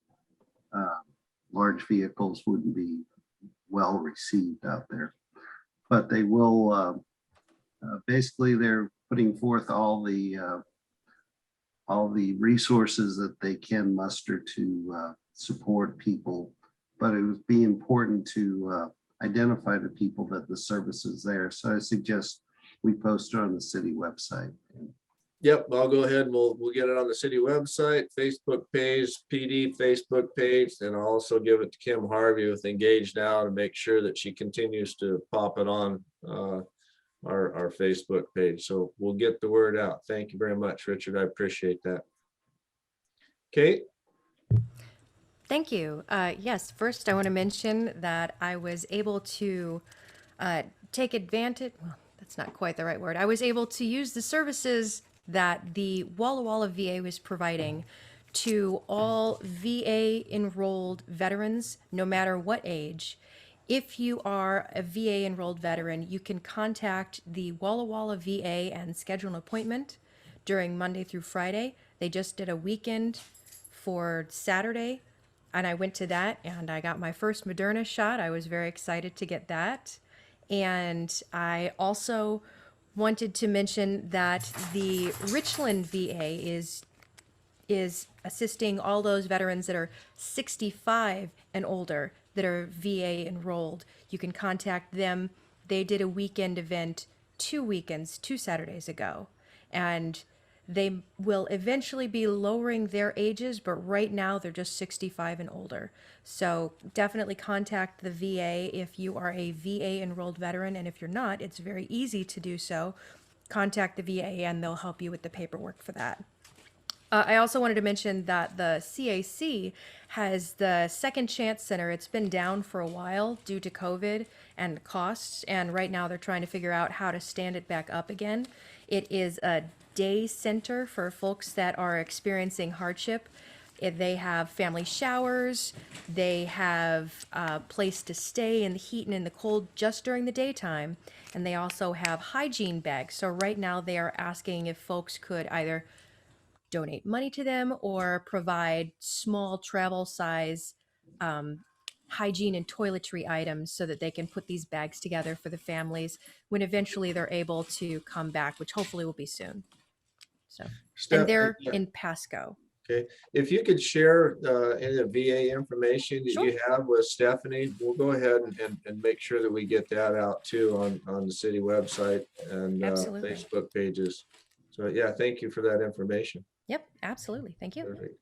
large vehicles wouldn't be well received out there. But they will, basically they're putting forth all the resources that they can muster to support people. But it would be important to identify the people that the service is there. So I suggest we post it on the city website. Yep, I'll go ahead and we'll get it on the city website, Facebook page, PD Facebook page, and I'll also give it to Kim Harvey with Engage Now to make sure that she continues to pop it on our Facebook page. So we'll get the word out. Thank you very much, Richard. I appreciate that. Kate? Thank you. Yes, first I want to mention that I was able to take advantage, well, that's not quite the right word. I was able to use the services that the Walla Walla VA was providing to all VA enrolled veterans, no matter what age. If you are a VA enrolled veteran, you can contact the Walla Walla VA and schedule an appointment during Monday through Friday. They just did a weekend for Saturday, and I went to that and I got my first Moderna shot. I was very excited to get that. And I also wanted to mention that the Richland VA is assisting all those veterans that are 65 and older that are VA enrolled. You can contact them. They did a weekend event 2 Saturdays ago, and they will eventually be lowering their ages, but right now they're just 65 and older. So definitely contact the VA if you are a VA enrolled veteran, and if you're not, it's very easy to do so. Contact the VA and they'll help you with the paperwork for that. I also wanted to mention that the CAC has the Second Chance Center. It's been down for a while due to COVID and costs, and right now they're trying to figure out how to stand it back up again. It is a day center for folks that are experiencing hardship. They have family showers, they have a place to stay in the heat and in the cold just during the daytime, and they also have hygiene bags. So right now they are asking if folks could either donate money to them or provide small travel size hygiene and toiletry items so that they can put these bags together for the families when eventually they're able to come back, which hopefully will be soon. So, and they're in Pasco. Okay, if you could share any of the VA information that you have with Stephanie, we'll go ahead and make sure that we get that out too on the city website and Absolutely. Facebook pages. So yeah, thank you for that information. Yep, absolutely. Thank you. Perfect.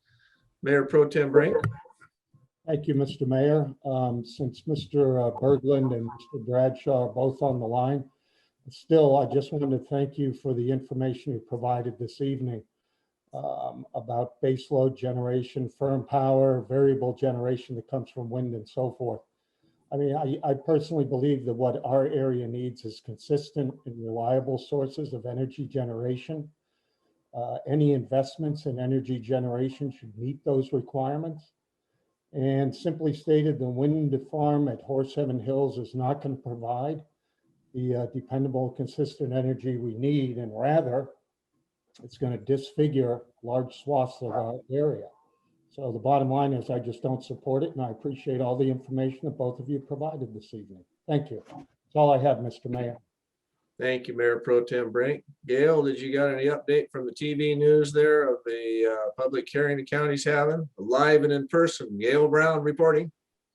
Mayor Pro Tem Brink. Thank you, Mr. Mayor. Since Mr. Berglund and Mr. Bradshaw are both on the line, still, I just wanted to thank you for the information you provided this evening about baseload generation, firm power, variable generation that comes from wind and so forth. I mean, I personally believe that what our area needs is consistent and reliable sources of energy generation. Any investments in energy generation should meet those requirements. And simply stated, the wind farm at Horse Heaven Hills is not going to provide the dependable, consistent energy we need, and rather, it's going to disfigure large swaths of our area. So the bottom line is I just don't support it, and I appreciate all the information that both of you provided this evening. Thank you. That's all I have, Mr. Mayor. Thank you, Mayor Pro Tem Brink. Gail, did you got any update from the TV news there of the public hearing the county's having live and in person? Gail Brown reporting.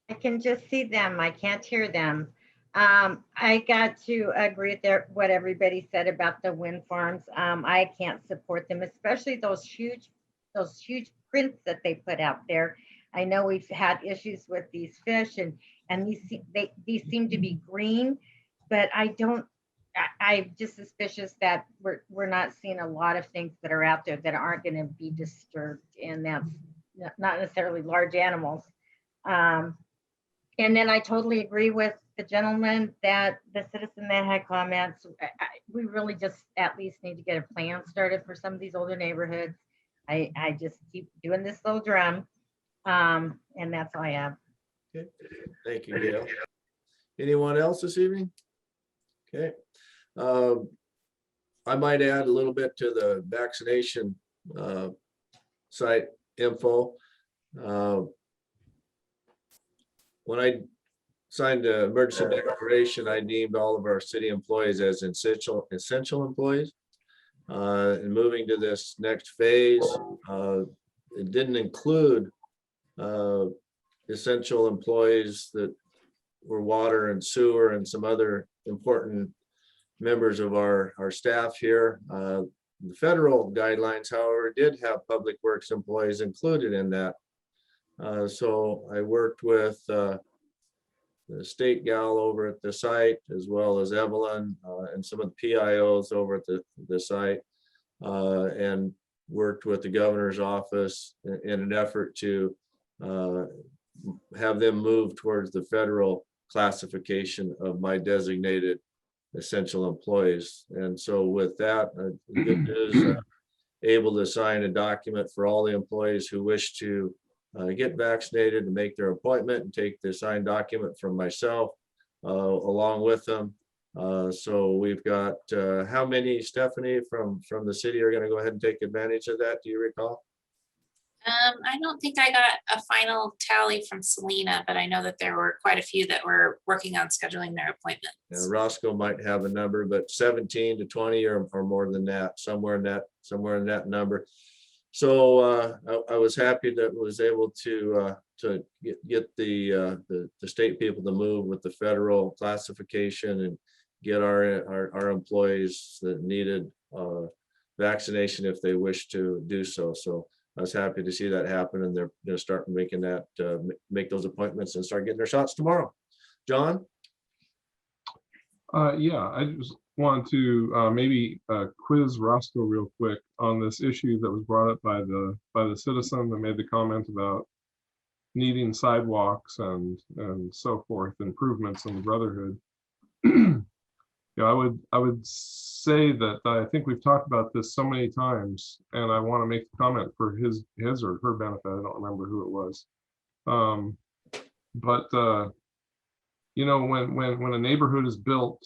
I can just see them. I can't hear them. I got to agree with what everybody said about the wind farms. I can't support them, especially those huge prints that they put out there. I know we've had issues with these fish and these seem to be green, but I'm just suspicious that we're not seeing a lot of things that are out there that aren't going to be disturbed, and that's not necessarily large animals. And then I totally agree with the gentleman that the citizen that had comments. We really just at least need to get a plan started for some of these older neighborhoods. I just keep doing this little drum, and that's all I have. Okay. Thank you, Gail. Anyone else this evening? Okay. I might add a little bit to the vaccination site info. When I signed the emergency declaration, I deemed all of our city employees as essential employees. And moving to this next phase, it didn't include essential employees that were water and sewer and some other important members of our staff here. The federal guidelines, however, did have public works employees included in that. So I worked with the state gal over at the site, as well as Evelyn and some of the PIOs over at the site, and worked with the governor's office in an effort to have them move towards the federal classification of my designated essential employees. And so with that, the good news, able to sign a document for all the employees who wish to get vaccinated to make their appointment and take the signed document from myself along with them. So we've got how many, Stephanie, from the city are going to go ahead and take advantage of that? Do you recall? I don't think I got a final tally from Selena, but I know that there were quite a few that were working on scheduling their appointments. Yeah, Roscoe might have a number, but 17 to 20 or more than that, somewhere in that number. So I was happy that was able to get the state people to move with the federal classification and get our employees that needed vaccination if they wish to do so. So I was happy to see that happen, and they're going to start making that, make those appointments and start getting their shots tomorrow. John? Yeah, I just want to maybe quiz Roscoe real quick on this issue that was brought up by the citizen that made the comment about needing sidewalks and so forth, improvements in the Brotherhood. Yeah, I would say that I think we've talked about this so many times, and I want to make the comment for his or her benefit. I don't remember who it was. But you know, when a neighborhood is built,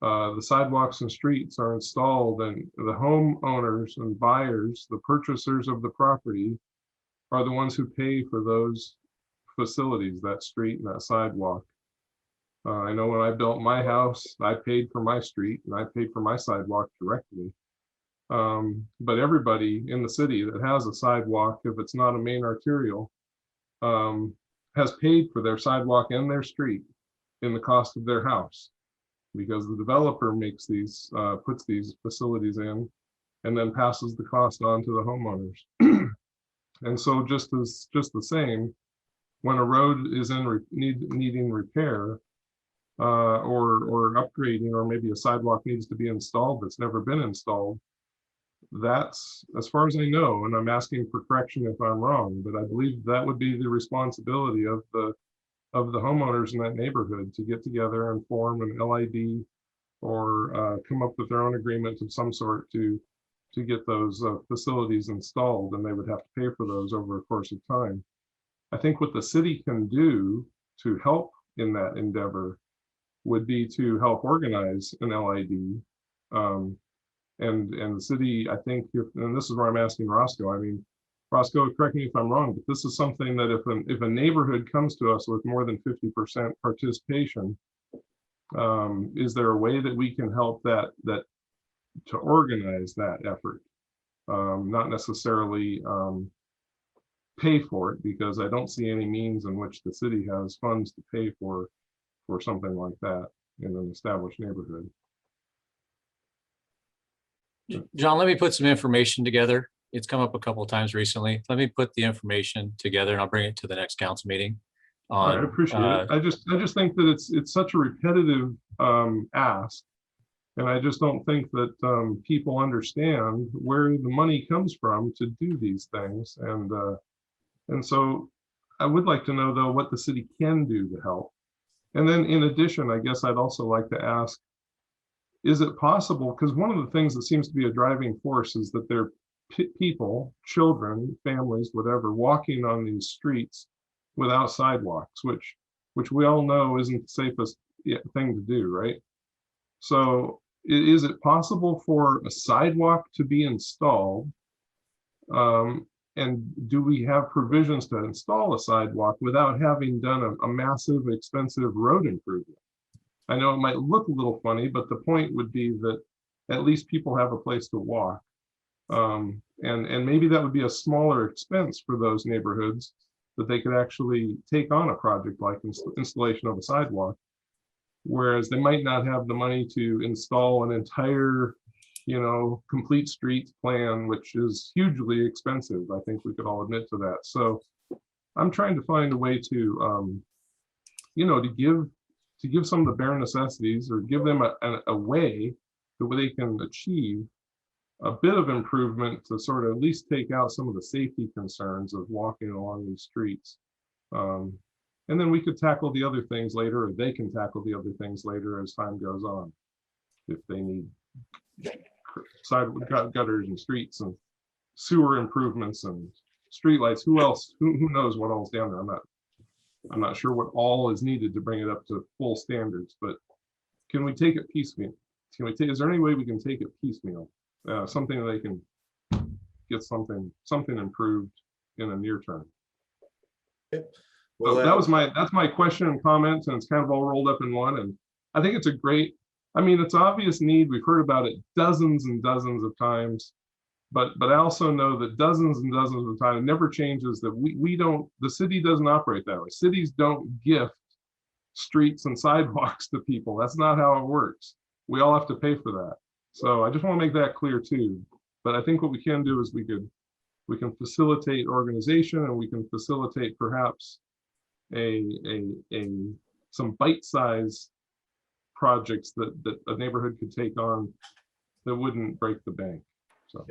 the sidewalks and streets are installed, and the homeowners and buyers, the purchasers of the property, are the ones who pay for those facilities, that street and that sidewalk. I know when I built my house, I paid for my street and I paid for my sidewalk directly. But everybody in the city that has a sidewalk, if it's not a main arterial, has paid for their sidewalk and their street in the cost of their house, because the developer makes these, puts these facilities in and then passes the cost on to the homeowners. And so just the same, when a road is in needing repair, or upgrading, or maybe a sidewalk needs to be installed that's never been installed, that's, as far as I know, and I'm asking for correction if I'm wrong, but I believe that would be the responsibility of the homeowners in that neighborhood to get together and form an LID, or come up with their own agreement of some sort to get those facilities installed, and they would have to pay for those over a course of time. I think what the city can do to help in that endeavor would be to help organize an LID. And the city, I think, and this is where I'm asking Roscoe, I mean, Roscoe, correct me if I'm wrong, but this is something that if a neighborhood comes to us with more than 50% participation, is there a way that we can help that to organize that effort? Not necessarily pay for it, because I don't see any means in which the city has funds to pay for something like that in an established neighborhood. John, let me put some information together. It's come up a couple of times recently. Let me put the information together and I'll bring it to the next council meeting. I appreciate it. I just think that it's such a repetitive ask, and I just don't think that people understand where the money comes from to do these things, and so I would like to know, though, what the city can do to help. And then in addition, I guess I'd also like to ask, is it possible, because one of the things that seems to be a driving force is that there are people, children, families, whatever, walking on these streets without sidewalks, which we all know isn't the safest thing to do, right? So is it possible for a sidewalk to be installed? And do we have provisions to install a sidewalk without having done a massive, expensive road improvement? I know it might look a little funny, but the point would be that at least people have a place to walk. And maybe that would be a smaller expense for those neighborhoods, that they could actually take on a project like installation of a sidewalk, whereas they might not have the money to install an entire, complete streets plan, which is hugely expensive. I think we could all admit to that. So I'm trying to find a way to, to give some of the bare necessities, or give them a way that they can achieve a bit of improvement to sort of at least take out some of the safety concerns of walking along these streets. And then we could tackle the other things later, or they can tackle the other things later as time goes on. If they need sidewalk gutters and streets and sewer improvements and streetlights, who knows what all's down there? I'm not sure what all is needed to bring it up to full standards, but can we take it piecemeal? Is there any way we can take it piecemeal? Something that they can get something improved in the near term. Well, so that's my question and comments, and it's kind of all rolled up in one. And I think it's it's obvious need. We've heard about it dozens and dozens of times, but I also know that dozens and dozens of times it never changes, that the city doesn't operate that way. Cities don't gift streets and sidewalks to people. That's not how it works. We all have to pay for that. So I just want to make that clear too. But I think what we can do is we can facilitate organization, and we can facilitate perhaps some bite-sized projects that a neighborhood could take on that wouldn't break the bank. So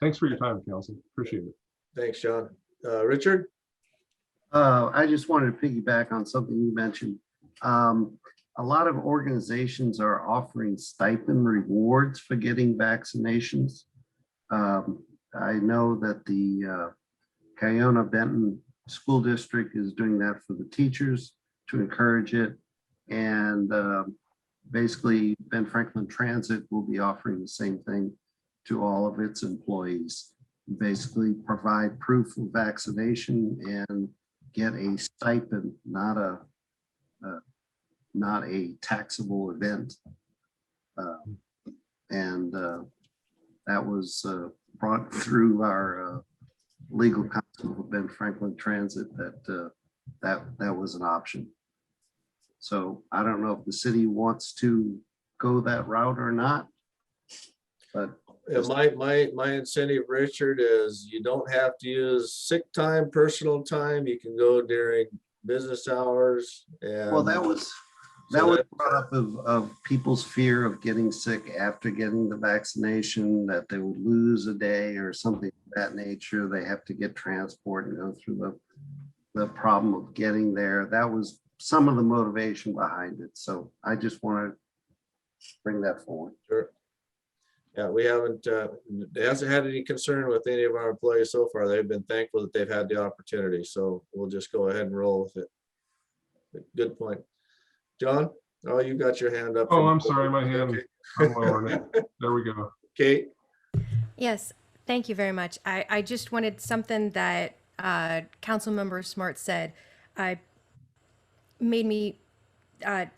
thanks for your time, council. Appreciate it. Thanks, John. Richard? I just wanted to piggyback on something you mentioned. A lot of organizations are offering stipend rewards for getting vaccinations. I know that the Cayona Benton School District is doing that for the teachers to encourage it. And basically, Ben Franklin Transit will be offering the same thing to all of its employees. Basically, provide proof of vaccination and get a stipend, not a taxable event. And that was brought through our legal counsel of Ben Franklin Transit that was an option. So I don't know if the city wants to go that route or not, but My incentive, Richard, is you don't have to use sick time, personal time. You can go during business hours. And well, that was brought up of people's fear of getting sick after getting the vaccination, that they would lose a day or something of that nature. They have to get transport and go through the problem of getting there. That was some of the motivation behind it. So I just want to bring that forward. Sure. Yeah, we haven't, it hasn't had any concern with any of our employees so far. They've been thankful that they've had the opportunity. So we'll just go ahead and roll with it. Good point. John, oh, you got your hand up. Oh, I'm sorry, my hand. I'm lowering it. There we go. Kate? Yes, thank you very much. I just wanted something that Councilmember Smart said. Made me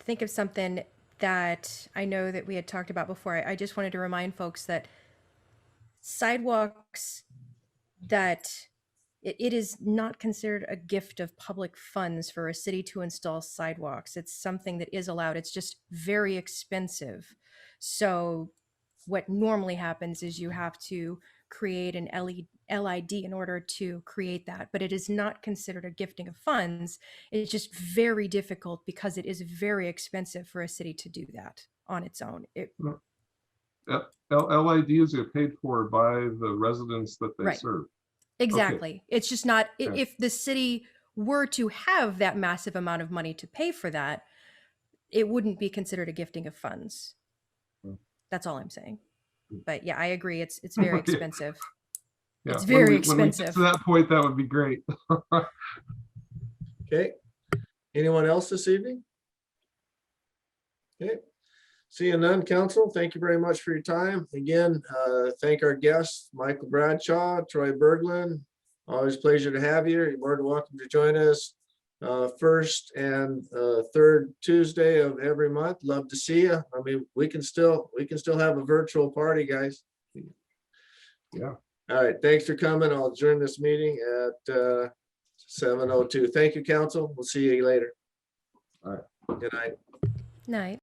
think of something that I know that we had talked about before. I just wanted to remind folks that sidewalks, that it is not considered a gift of public funds for a city to install sidewalks. It's something that is allowed. It's just very expensive. So what normally happens is you have to create an LID in order to create that, but it is not considered a gifting of funds. It's just very difficult because it is very expensive for a city to do that on its own. LIDs are paid for by the residents that they Right. serve. Exactly. Okay. It's just not, Yeah. if the city were to have that massive amount of money to pay for that, it wouldn't be considered a gifting of funds. That's all I'm saying. But yeah, I agree. It's very expensive. Yeah, It's very when we get expensive. to that point, that would be great. Okay. Anyone else this evening? Okay. Seeing none, council, thank you very much for your time. Again, thank our guests, Michael Bradshaw, Troy Berglund. Always a pleasure to have you. You're more than welcome to join us first and third Tuesday of every month. Love to see you. I mean, we can still have a virtual party, guys. Yeah. All right, thanks for coming. I'll adjourn this meeting at 7:02. Thank you, council. We'll see you later. All right. Good night. Night.